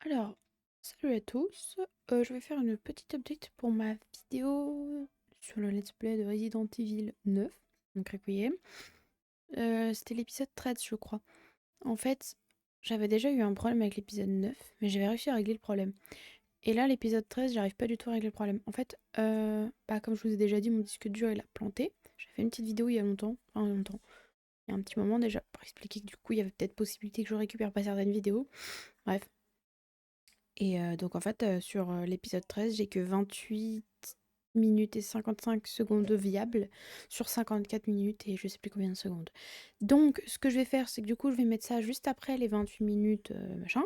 Alors, salut à tous. Je vais faire une petite update pour ma vidéo sur le let's play de Resident Evil 9, donc Requiem. C'était l'épisode 13, je crois. En fait, j'avais déjà eu un problème avec l'épisode 9, mais j'avais réussi à régler le problème. Et là, l'épisode 13, j'arrive pas du tout à régler le problème. En fait, comme je vous ai déjà dit, mon disque dur il a planté. J'ai fait une petite vidéo il y a longtemps, enfin longtemps, il y a un petit moment déjà, pour expliquer que du coup, il y avait peut-être possibilité que je récupère pas certaines vidéos. Bref. Et donc en fait, sur, l'épisode 13, j'ai que 28 minutes et 55 secondes viables sur 54 minutes et je sais plus combien de secondes. Donc ce que je vais faire, c'est que du coup, je vais mettre ça juste après les 28 minutes, machin.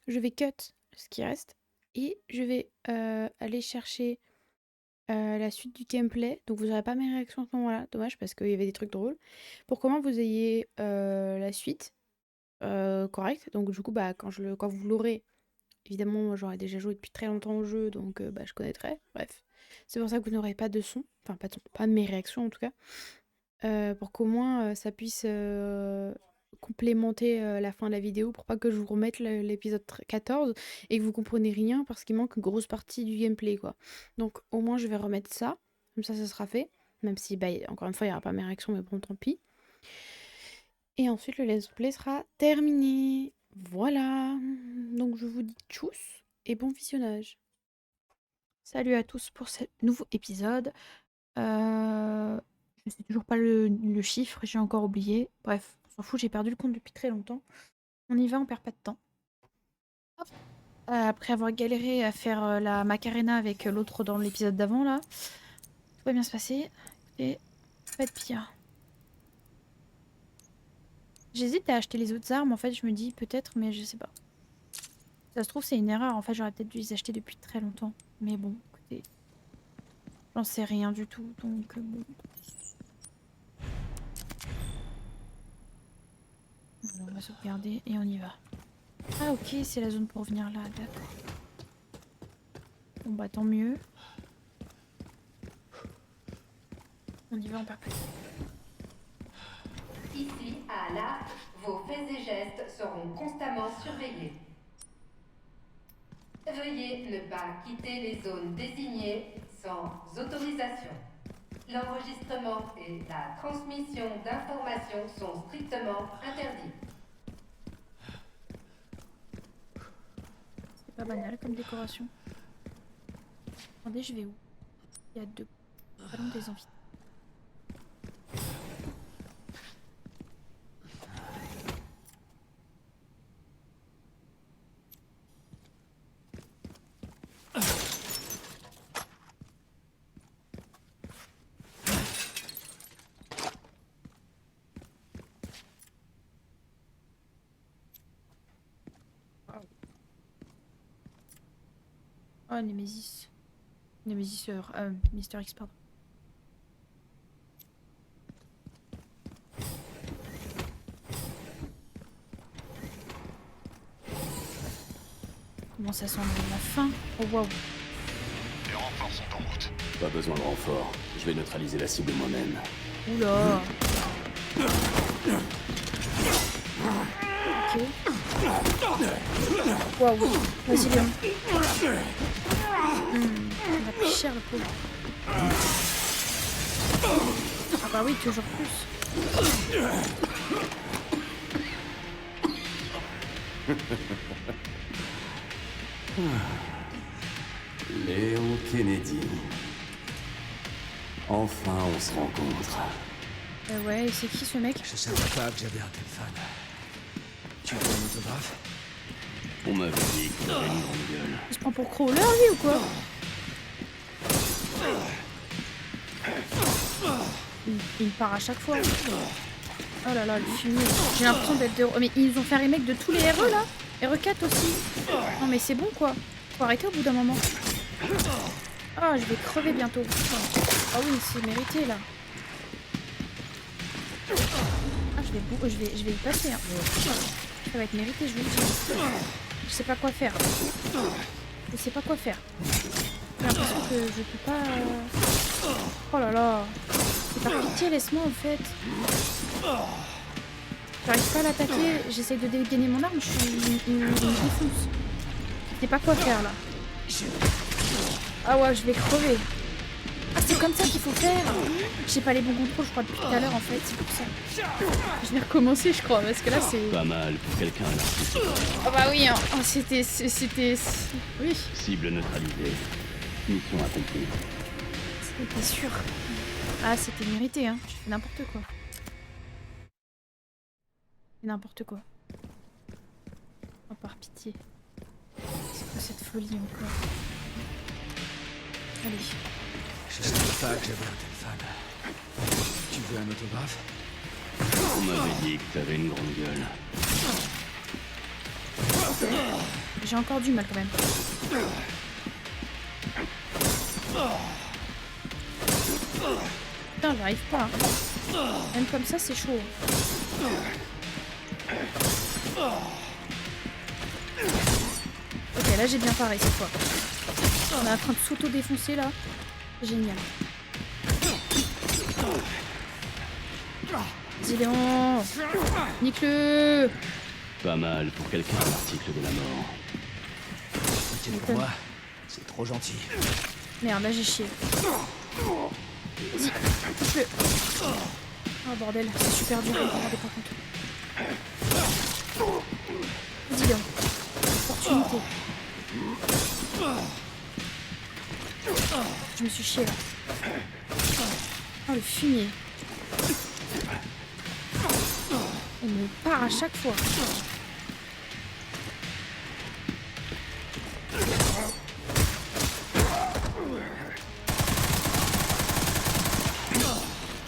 Je vais cut ce qui reste et je vais, aller chercher, la suite du gameplay. Donc vous aurez pas mes réactions à ce moment-là, dommage parce qu'il y avait des trucs drôles. Pour comment vous ayez, la suite, correcte. Donc du coup, quand vous l'aurez. Évidemment, moi j'aurais déjà joué depuis très longtemps au jeu, donc je connaîtrais. Bref. C'est pour ça que vous n'aurez pas de son, enfin pas de son, pas de mes réactions en tout cas, pour qu'au moins ça puisse complémenter la fin de la vidéo, pour pas que je vous remette l'épisode 14 et que vous compreniez rien parce qu'il manque une grosse partie du gameplay quoi. Donc au moins je vais remettre ça, comme ça sera fait, même si encore une fois il n'y aura pas mes réactions, mais bon tant pis. Et ensuite le let's play sera terminé. Voilà. Donc je vous dis tchuss et bon visionnage. Salut à tous pour ce nouveau épisode. Je sais toujours pas le chiffre, j'ai encore oublié. Bref, on s'en fout, j'ai perdu le compte depuis très longtemps. On y va, on perd pas de temps. Hop. Après avoir galéré à faire la Macarena avec l'autre dans l'épisode d'avant, là, tout va bien se passer. Et pas de pire. J'hésite à acheter les autres armes, en fait, je me dis peut-être, mais je sais pas. Ça se trouve, c'est une erreur. En fait, j'aurais peut-être dû les acheter depuis très longtemps. Mais bon, écoutez, j'en sais rien du tout, donc bon. Voilà, on va sauvegarder et on y va. Ah ok, c'est la zone pour venir là, d'accord. Bon bah tant mieux. On y va, on perd plus. Ici, à la, vos faits et gestes seront constamment surveillés. Veuillez ne pas quitter les zones désignées sans autorisation. L'enregistrement et la transmission d'informations sont strictement interdits. C'est pas banal comme décoration. Attendez, je vais où? Il y a deux ballons des envies. Oh, Nemesis. Nemesis, Mister X, pardon. Comment ça semble la fin? Oh waouh. Les renforts sont en route. Pas besoin de renfort. Je vais neutraliser la cible moi-même. Oula. Ok. Waouh. Vas-y, Léon. Il a pris cher le pauvre. Ah bah oui, toujours plus. Léon Kennedy. Enfin, on se rencontre. Ouais, et c'est qui ce mec? Je savais pas que j'avais un téléphone. Tu veux un autographe? On m'avait dit qu'on avait une grande gueule. Il se prend pour Crawler lui ou quoi? Il part à chaque fois. Oh là là, le fumier. J'ai l'impression d'être de... Oh, mais ils nous ont fait un remake de tous les RE là. RE4 aussi. Non mais c'est bon quoi. Faut arrêter au bout d'un moment. Ah, je vais crever bientôt. Ah oui, c'est mérité là. Ah, je vais y passer. Hein. Ça va être mérité, je vous le dis. Je sais pas quoi faire. Je sais pas quoi faire. J'ai l'impression que je peux pas... Oh là là. C'est par pitié, laisse-moi en fait. J'arrive pas à l'attaquer, j'essaie de dégainer mon arme, il me défonce. Je sais pas quoi faire là. Ah ouais, je vais crever. Ah, c'est comme ça qu'il faut faire. J'ai pas les bons contrôles, je crois, depuis tout à l'heure en fait. C'est pour ça. Je vais recommencer, je crois, parce que là c'est. Pas mal pour quelqu'un à l'artiste. Ah bah oui, hein. Oh, c'était. Oui, Cible neutralisée. Mission accomplie. c'était sûr. Ah, c'était mérité, hein. Je fais n'importe quoi. C'est n'importe quoi. Oh, par pitié. C'est quoi cette folie encore? Allez. Je savais pas que j'avais un téléphone. Tu veux un autographe? On m'avait dit que t'avais une grande gueule. J'ai encore du mal quand même. Putain, j'arrive pas. Même comme ça, c'est chaud. Ok, là j'ai bien paré cette fois. On est en train de s'auto-défoncer là. Génial. Vas-y Léon. Nique-le. Pas mal pour quelqu'un à l'article de la mort. Pitié pour moi, c'est trop gentil. Merde, là j'ai chié. Vas-y, touche-le. Oh bordel, c'est super dur. Regardez par contre. Vas-y Léon. Opportunité. Je me suis chié là. Oh le fumier. Il me part à chaque fois.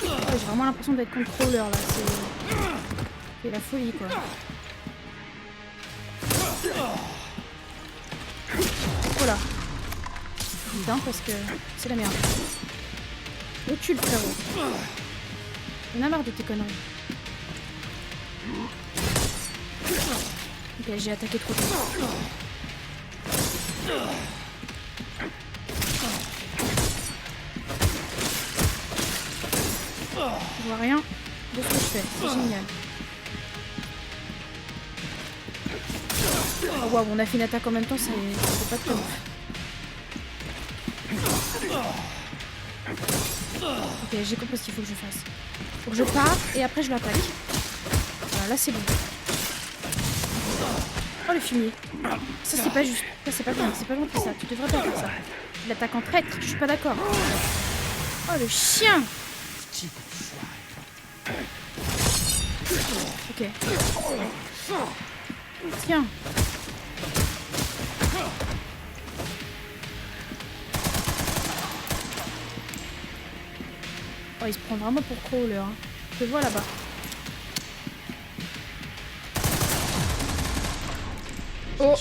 Oh, j'ai vraiment l'impression d'être contrôleur là. C'est la folie quoi. Voilà. Putain, parce que c'est la merde. Recule, frérot. On a marre de tes conneries. Ok, j'ai attaqué trop tôt. Je vois rien de ce que je fais. C'est génial. Oh waouh, on a fait une attaque en même temps, c'est pas de ouf. Ok, j'ai compris ce qu'il faut que je fasse. Faut que je pars et après je l'attaque. Voilà, là c'est bon. Oh le fumier. Ça c'est pas juste. Ça c'est pas bien, c'est pas gentil ça. Tu devrais pas faire ça. Je l'attaque en traître, je suis pas d'accord. Oh le chien. Ok. Tiens. Oh, il se prend vraiment pour Crawler. Hein. Je le vois là-bas. Oh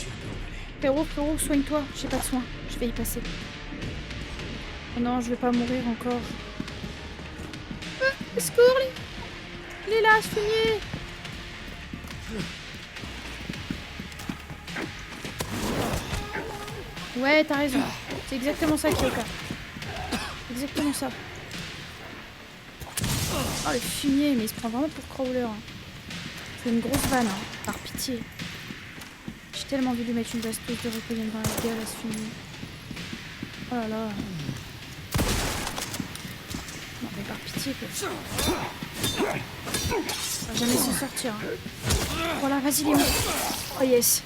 frérot, soigne-toi. J'ai pas de soin. Je vais y passer. Oh non, je vais pas mourir encore. Ah, secours, il est là, ce fumier. Ouais, t'as raison. C'est exactement ça, Kyoka. Exactement ça. Oh, le fumier, mais il se prend vraiment pour Crawler. Hein. C'est une grosse vanne, hein. Par pitié. J'ai tellement envie de lui mettre une bastouse de requiem dans la gueule à ce fumier. Oh là là. Non, mais par pitié, quoi. On va jamais s'en sortir. Hein. Voilà, vas-y, Léon. Oh yes.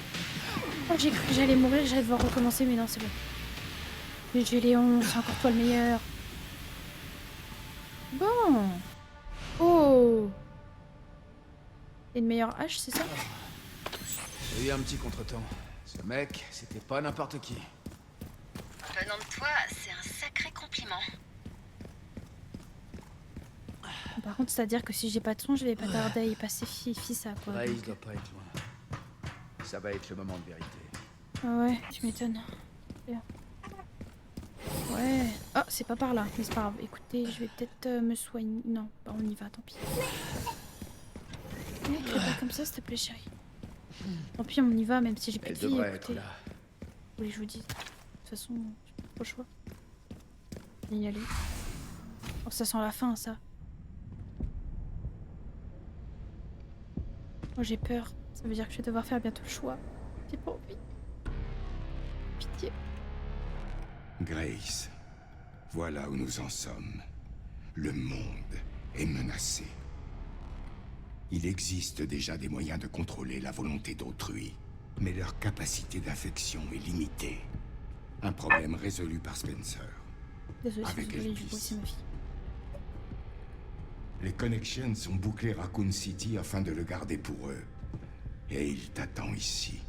Oh, j'ai cru que j'allais mourir, que j'allais devoir recommencer, mais non, c'est bon. GG Léon, c'est encore toi le meilleur. Bon. Oh. Et une meilleure hache, c'est ça? J'ai eu un petit contretemps. Ce mec, c'était pas n'importe qui. Venant de toi, c'est un sacré compliment. Par contre, c'est-à-dire que si j'ai pas de son, je vais pas tarder à y passer ça, quoi. Ouais, Donc... il doit pas être loin. Ça va être le moment de vérité. Ah ouais, tu m'étonnes. Ouais. Ah, c'est pas par là, mais c'est pas grave. Écoutez, je vais peut-être me soigner. Non, bah on y va, tant pis. Ouais, fais pas comme ça, s'il te plaît, chérie. Tant pis, on y va, même si j'ai plus Elle de vie. devrait être Écoutez, là. vous voulez que je vous dise. De toute façon, j'ai pas trop le choix. Je vais y aller. Oh, ça sent la fin, ça. Oh, j'ai peur. Ça veut dire que je vais devoir faire bientôt le choix. J'ai pas envie. pitié. Grace, voilà où nous en sommes. Le monde est menacé. Il existe déjà des moyens de contrôler la volonté d'autrui, mais leur capacité d'affection est limitée. Un problème résolu par Spencer. Désolée si Avec vous voulez du Elpis. bruit, c'est ma fille. Les Connections ont bouclé Raccoon City afin de le garder pour eux. Et il t'attend ici.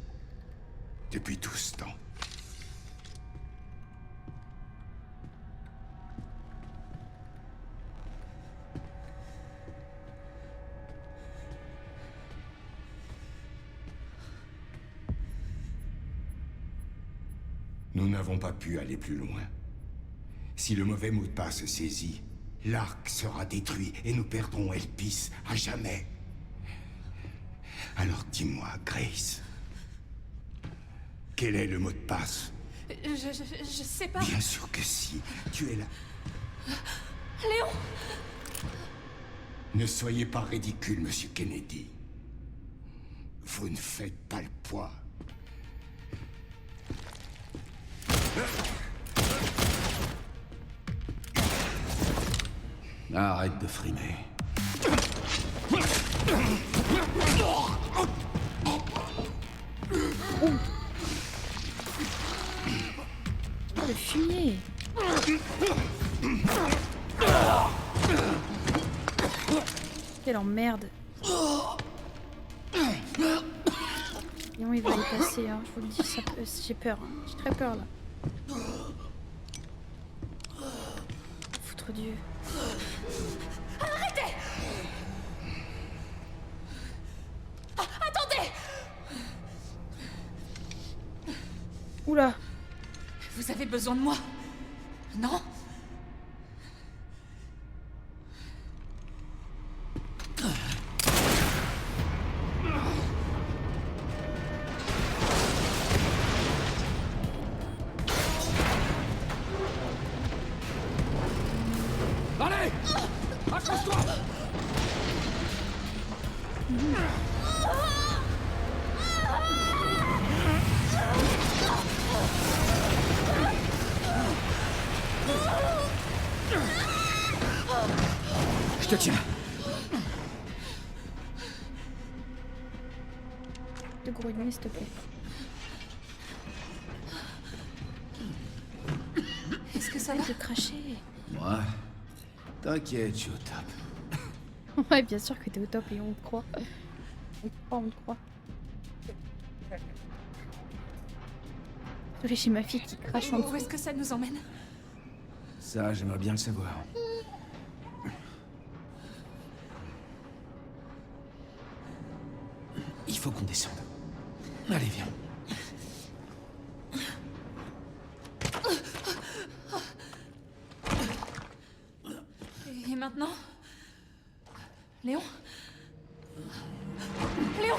Depuis tout ce temps. Nous n'avons pas pu aller plus loin. Si le mauvais mot de passe est saisi, l'arc sera détruit et nous perdrons Elpis à jamais. Alors dis-moi, Grace, quel est le mot de passe? Je sais pas. Bien sûr que si, tu es là. Léon! Ne soyez pas ridicule, Monsieur Kennedy. Vous ne faites pas le poids. Arrête de frimer. Oh, le fumier! Quelle emmerde! Non, il va y passer, hein. Je vous le dis, j'ai peur. Hein. J'ai très peur là. Foutre Dieu. Arrêtez! Attendez! Oula! Vous avez besoin de moi? Non? Allez! Accroche-toi! Je te tiens. De gros nuit, s'il te plaît. Est-ce que ça va? De cracher. Moi? T'inquiète, je suis au top. Ouais, bien sûr que t'es au top et on te croit. On te croit, on te croit. Désolée, j'ai ma fille qui crache en Où dessous. est-ce que ça nous emmène? Ça, j'aimerais bien le savoir. Il faut qu'on descende. Allez, viens. Et maintenant? Léon? Léon!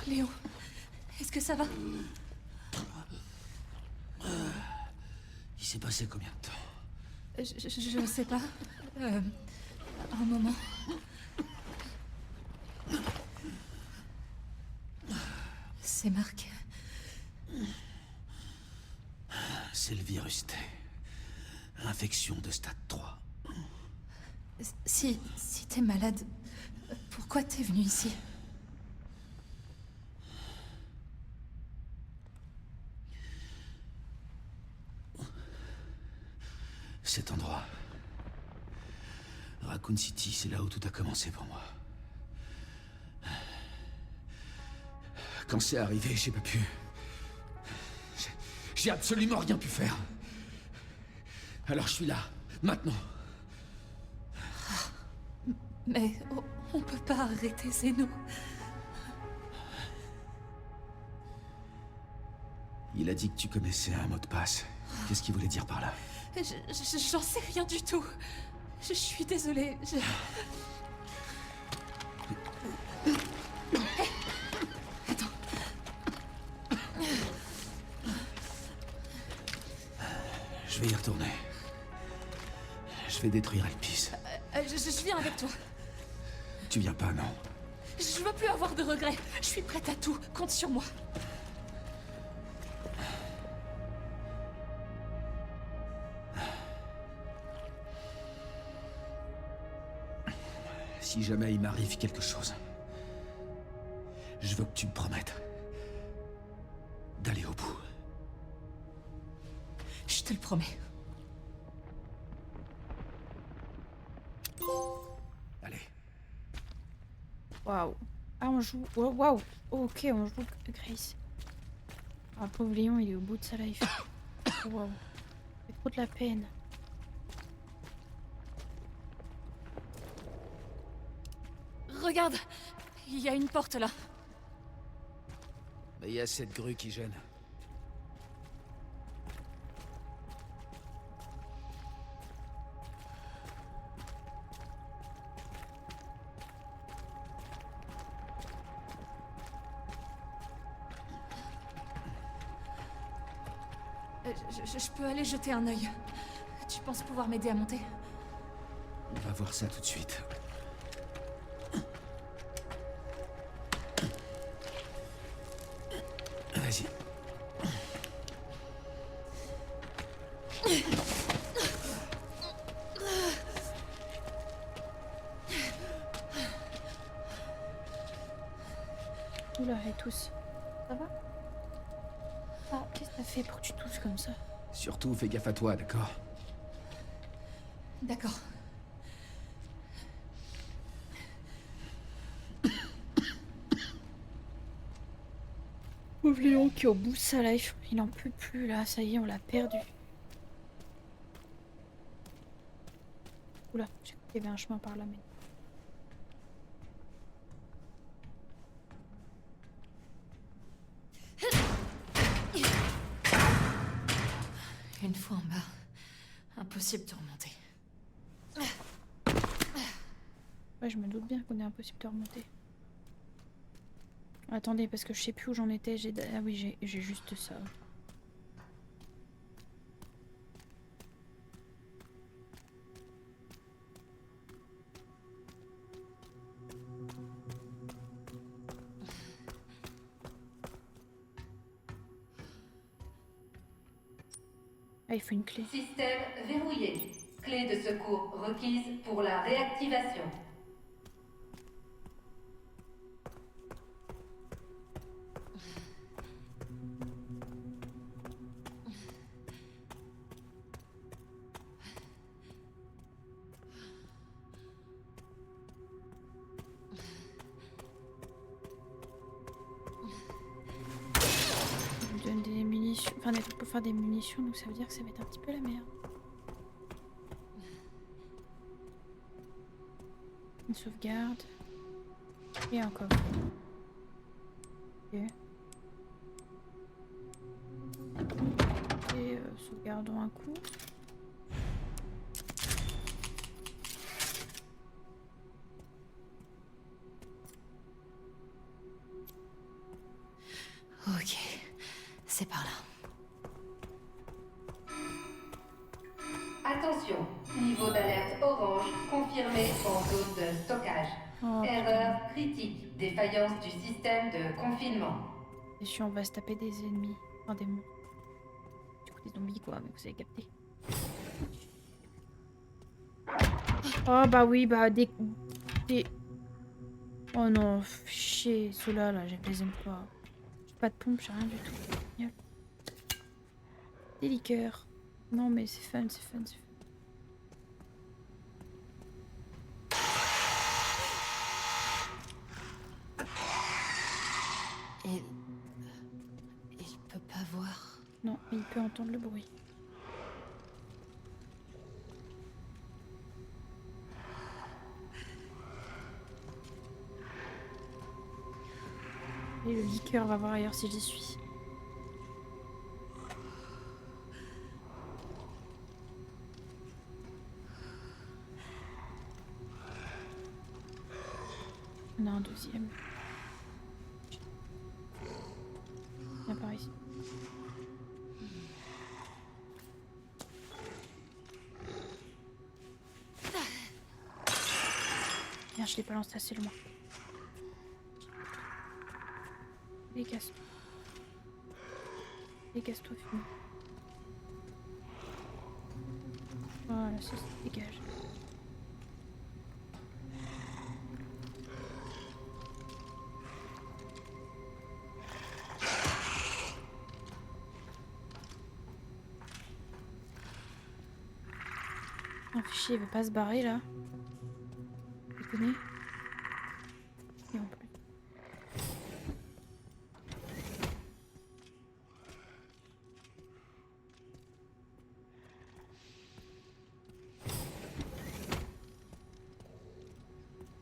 Léo, est-ce que ça va? Il s'est passé combien de temps? Je sais pas. Un moment. C'est marqué. C'est le virus T. Infection de stade 3. Si t'es malade, pourquoi t'es venu ici? Cet endroit. Raccoon City, c'est là où tout a commencé pour moi. Quand c'est arrivé, j'ai pas pu... J'ai absolument rien pu faire. Alors je suis là, maintenant. Mais on peut pas arrêter Zeno. Il a dit que tu connaissais un mot de passe. Qu'est-ce qu'il voulait dire par là? J'en sais rien du tout. Je suis désolée. Hey, attends. Je vais y retourner. Je vais détruire Elpis. Je viens avec toi. Tu viens pas, non? Je veux plus avoir de regrets. Je suis prête à tout. Compte sur moi. Si jamais il m'arrive quelque chose, je veux que tu me promettes d'aller au bout. Je te le promets. Allez. Waouh. Ah, on joue. Waouh. Ok, on joue Grace. Ah, pauvre Léon, il est au bout de sa life. Waouh. C'est trop de la peine. Regarde. Il y a une porte là. Mais il y a cette grue qui gêne. Je peux aller jeter un œil. Tu penses pouvoir m'aider à monter? On va voir ça tout de suite. Vas-y. Oula, elle tousse. Ça va? Ah, qu'est-ce que t'as fait pour que tu tousses comme ça? Surtout, fais gaffe à toi, d'accord? D'accord. Pauvre Léon qui est au bout de sa life. Il en peut plus là, ça y est, on l'a perdu. Oula, j'ai cru qu'il y avait un chemin par là, mais... Une fois en bas, impossible de remonter. Ouais, je me doute bien qu'on est impossible de remonter. Attendez, parce que je sais plus où j'en étais. Ah oui, j'ai juste ça. Ah, il faut une clé. Système verrouillé. Clé de secours requise pour la réactivation. Il me donne des munitions, enfin des trucs pour faire des munitions, donc ça veut dire que ça va être un petit peu la merde. Une sauvegarde. Et un coffre. Ok. Et sauvegardons un coup. Ok, c'est par là. Attention, niveau d'alerte orange confirmé en zone de stockage. Oh, Erreur critique, défaillance du système de confinement. c'est chiant, on va se taper des ennemis. Enfin des monstres. Du coup des zombies quoi, mais vous avez capté. Oh bah oui, bah des... Oh non, chier, ceux-là, là, je les aime pas. J'ai pas de pompe, j'ai rien du tout. Génial. Des liqueurs. Non mais c'est fun, c'est fun, c'est fun. Il peut pas voir. Non, mais il peut entendre le bruit. Allez, le liqueur, va voir ailleurs si j'y suis. On a un deuxième. Viens par ici. Merde, je l'ai pas lancé assez loin. Décasse-toi. Décasse-toi, fume. Voilà, ça se dégage. Oh, fichier, il veut pas se barrer là. Tu connais? Et en plus.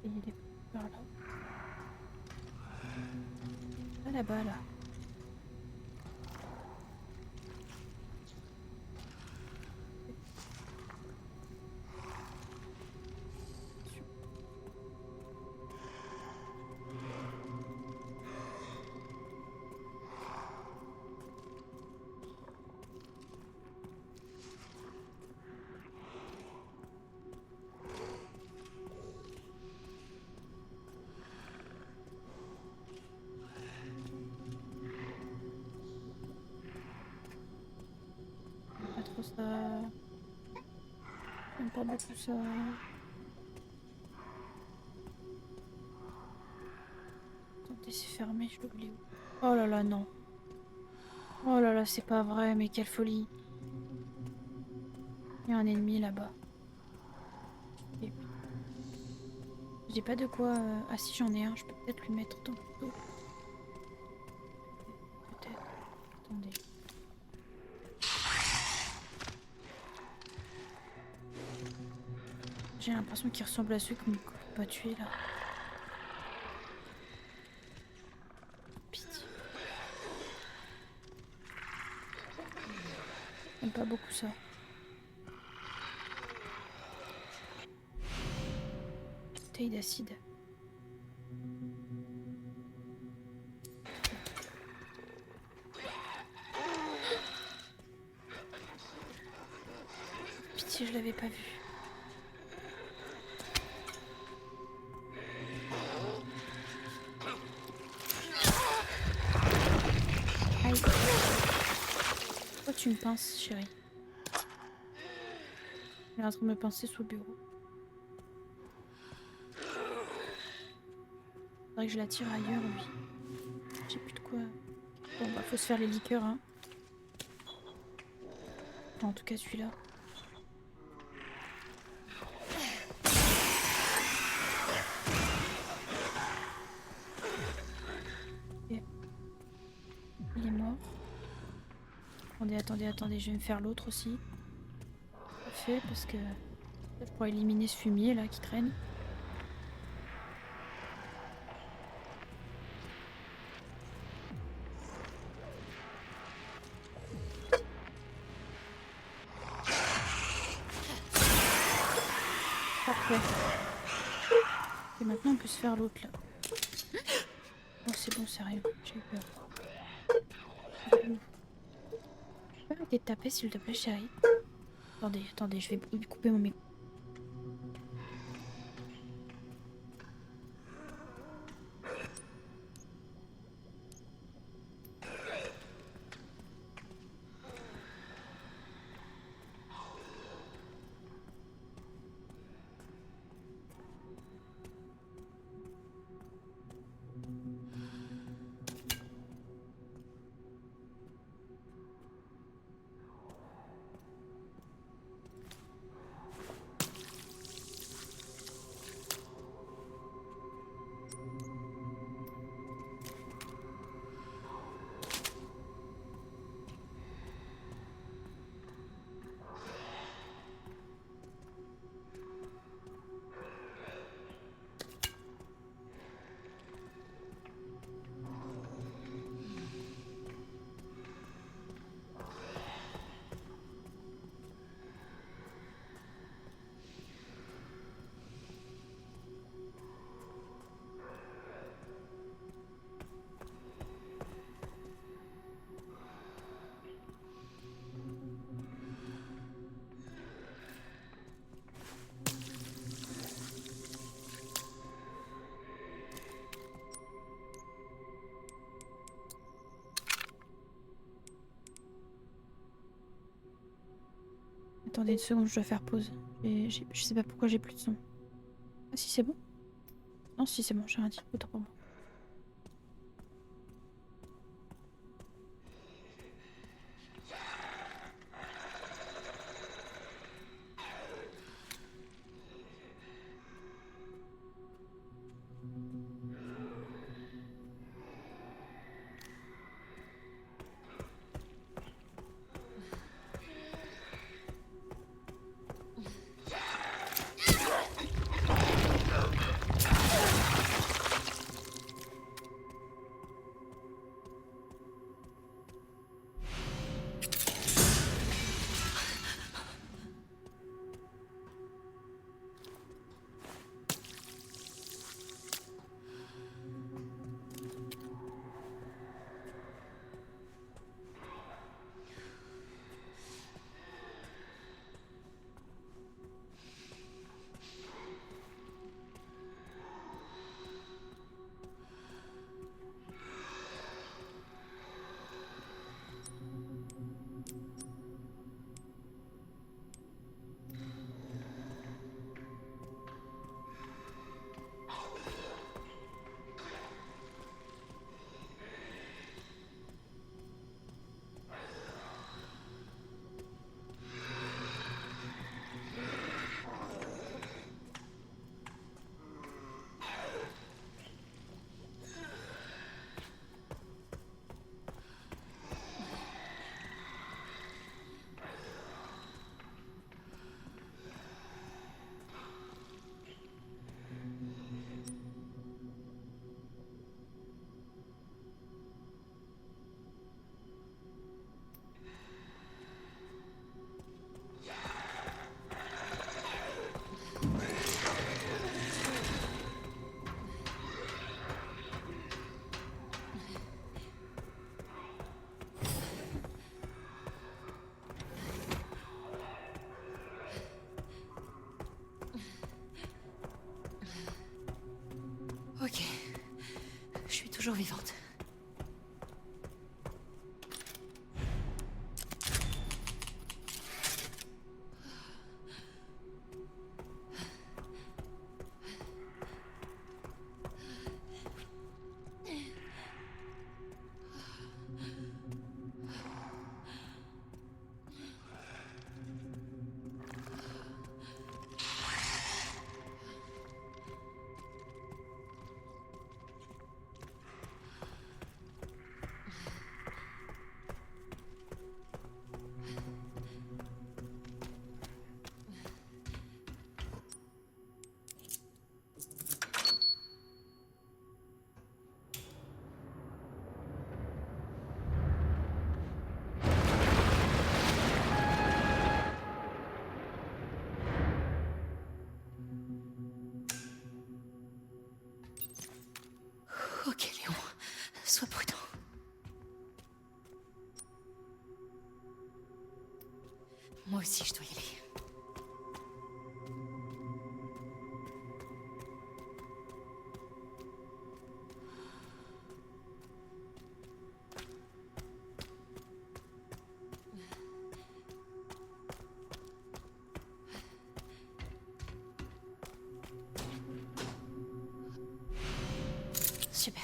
Et il est par là. Ah, là-bas là. Pas trop ça. J'aime pas beaucoup ça. Attendez, c'est fermé, je l'oublie. Oh là là, non. Oh là là, c'est pas vrai, mais quelle folie. Il y a un ennemi là-bas. Et puis, j'ai pas de quoi... Ah si, j'en ai un, je peux peut-être lui mettre dans le dos. Peut-être. Attendez. J'ai l'impression qu'il ressemble à ceux qu'on ne peut pas tuer là. Pitié. J'aime pas beaucoup ça. Bouteille d'acide. Pitié, je l'avais pas vu. Aïe. Pourquoi tu me pinces, chérie? Il est en train de me pincer sous le bureau. Faudrait que je la tire ailleurs, lui. J'ai plus de quoi. Bon, bah, faut se faire les liqueurs, hein. Enfin, en tout cas, celui-là. Ok. Il est mort. Attendez, je vais me faire l'autre aussi. Fait parce que pour éliminer ce fumier là qui traîne. Parfait. Et maintenant on peut se faire l'autre là. Oh c'est bon, sérieux, j'ai eu peur. Tu peux arrêter de taper s'il te plaît, chérie? Attendez, je vais couper mon micro. Attendez une seconde, je dois faire pause. Je sais pas pourquoi j'ai plus de son. Ah si c'est bon? Non si c'est bon, j'ai rien dit. Autant pour moi. Ok. Je suis toujours vivante. Ok, Léon. Sois prudent. Moi aussi, je dois y aller. Super.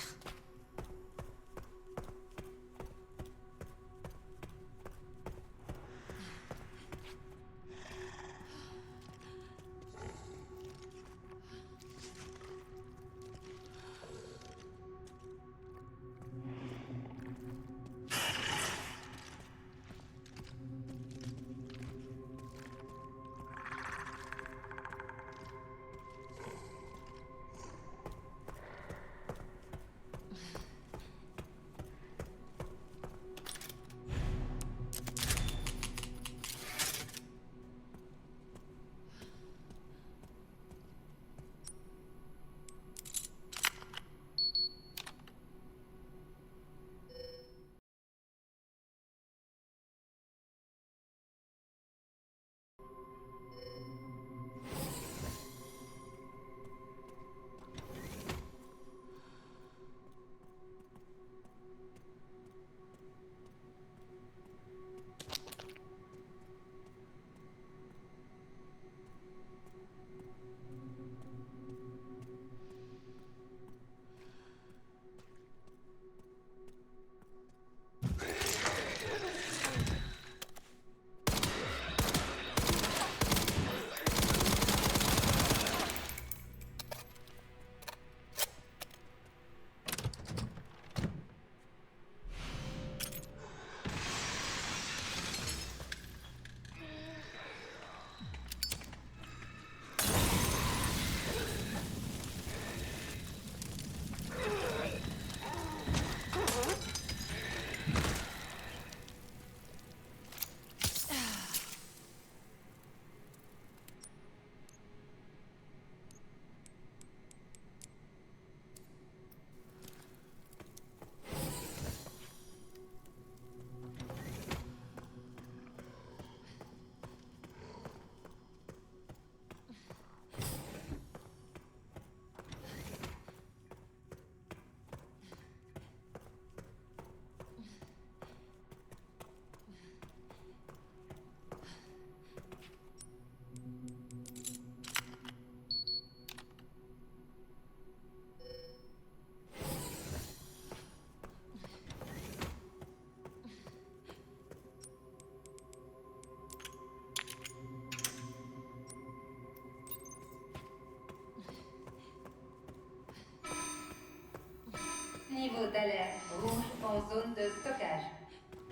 Signaux d'alerte rouge en zone de stockage.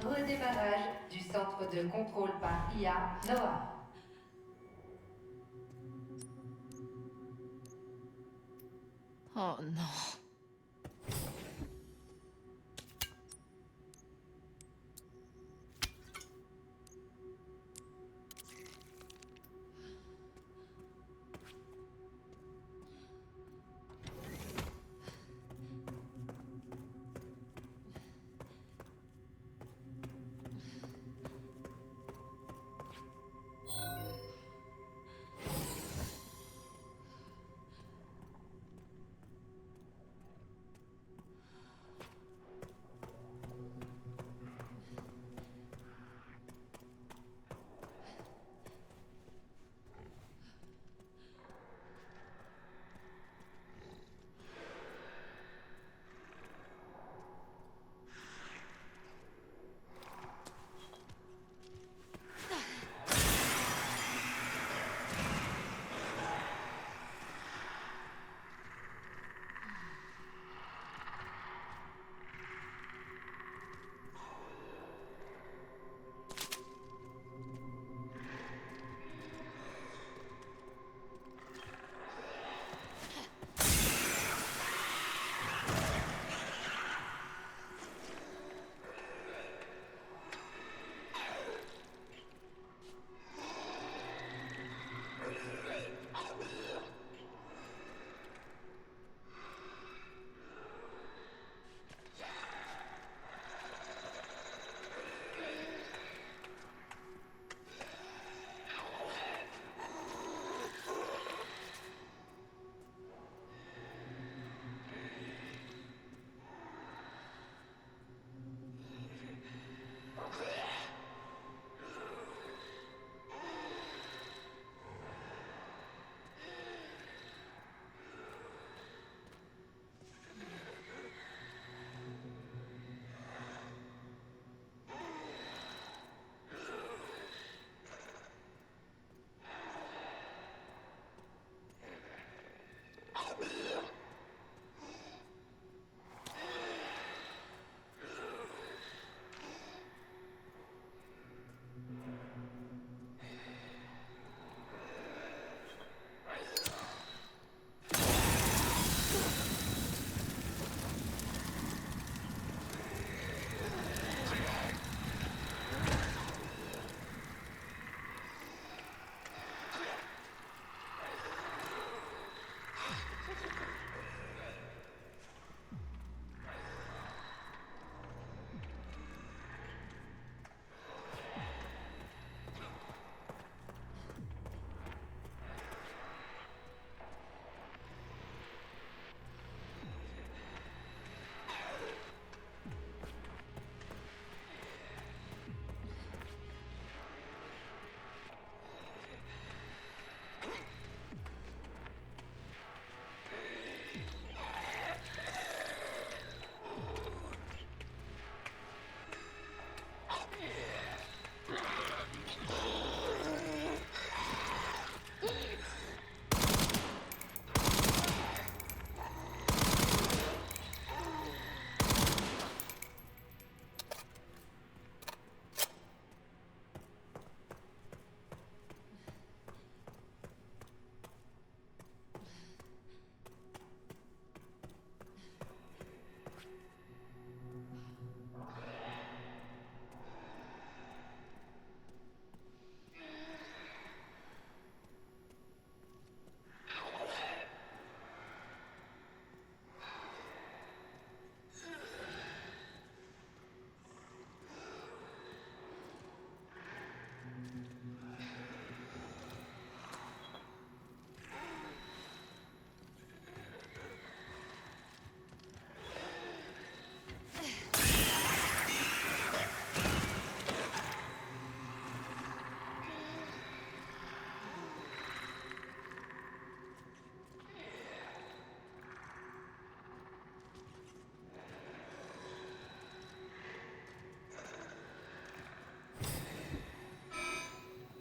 Redémarrage du centre de contrôle par IA NOAA. Oh non.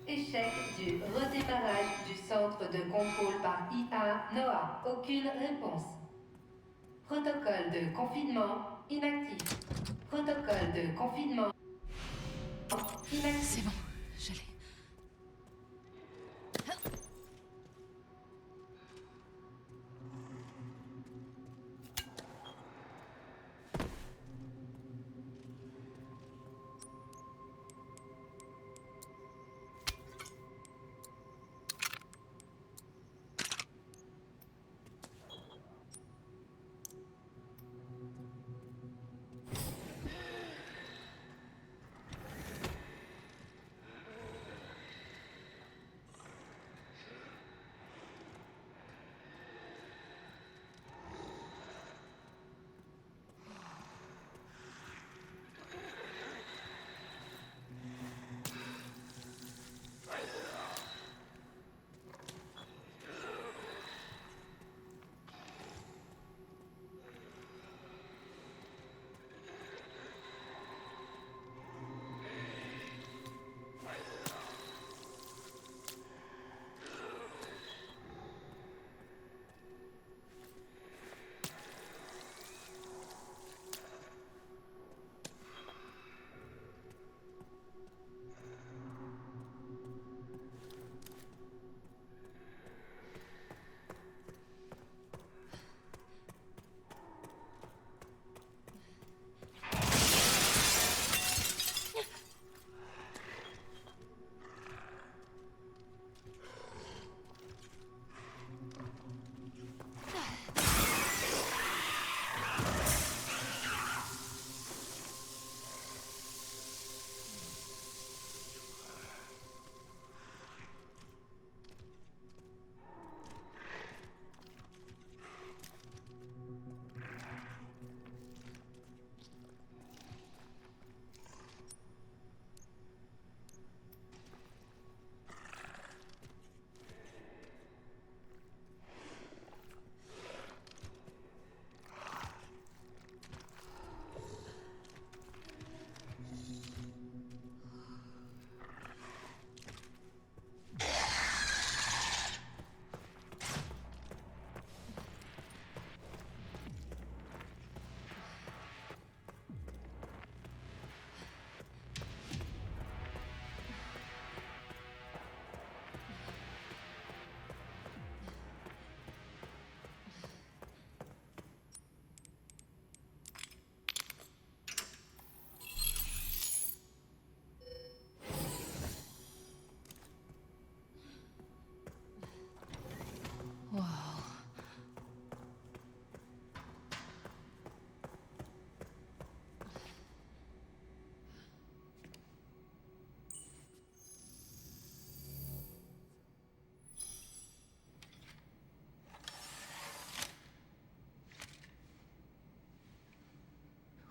Échec du redémarrage du centre de contrôle par IA NOAA. Aucune réponse. Protocole de confinement inactif. Protocole de confinement inactif. C'est bon, j'allais.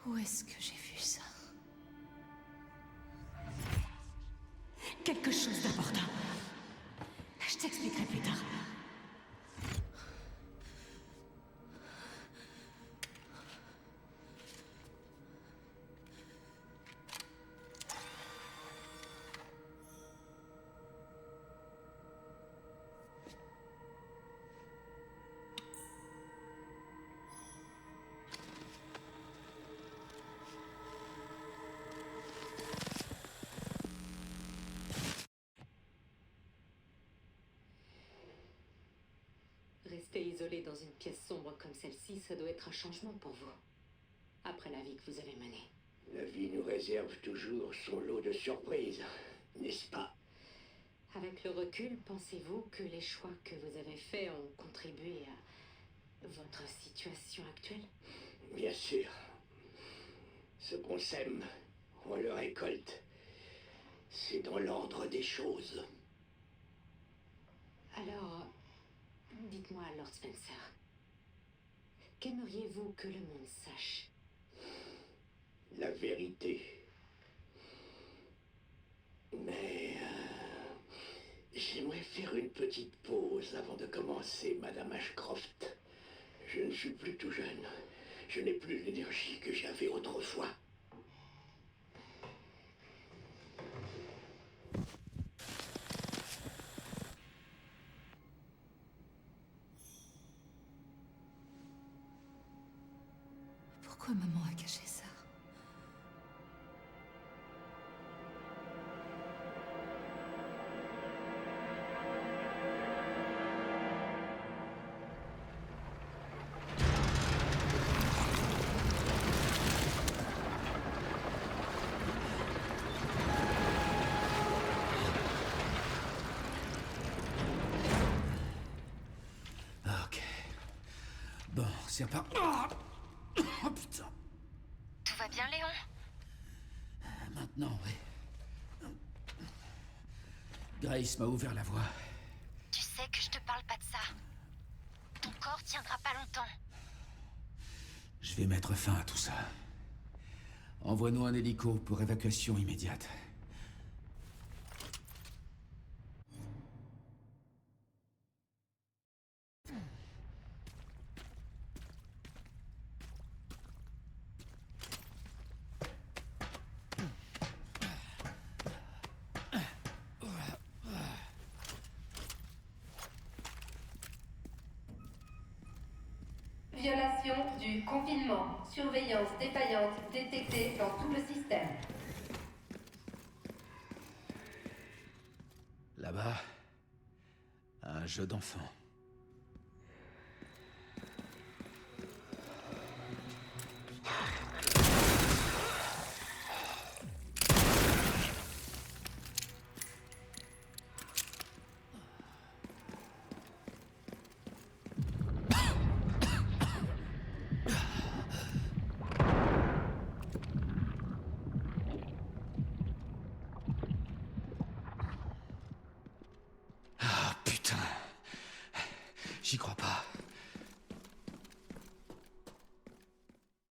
Où est-ce que j'ai vu ça? Quelque chose d'important. Je t'expliquerai plus tard. Rester isolé dans une pièce sombre comme celle-ci, ça doit être un changement pour vous. Après la vie que vous avez menée. La vie nous réserve toujours son lot de surprises, n'est-ce pas? Avec le recul, pensez-vous que les choix que vous avez faits ont contribué à votre situation actuelle? Bien sûr. Ce qu'on sème, on le récolte. C'est dans l'ordre des choses. Alors, dites-moi, Lord Spencer, qu'aimeriez-vous que le monde sache? La vérité. Mais j'aimerais faire une petite pause avant de commencer, Madame Ashcroft. Je ne suis plus tout jeune. Je n'ai plus l'énergie que j'avais autrefois. Pourquoi maman a caché ça? Ok. Bon, c'est pas... Oh putain. Tout va bien, Léon? Maintenant, oui. Grace m'a ouvert la voie. Tu sais que je te parle pas de ça. Ton corps tiendra pas longtemps. Je vais mettre fin à tout ça. Envoie-nous un hélico pour évacuation immédiate. Violation du confinement. Surveillance défaillante détectée dans tout le système. Là-bas, un jeu d'enfant. Ah, putain. J'y crois pas.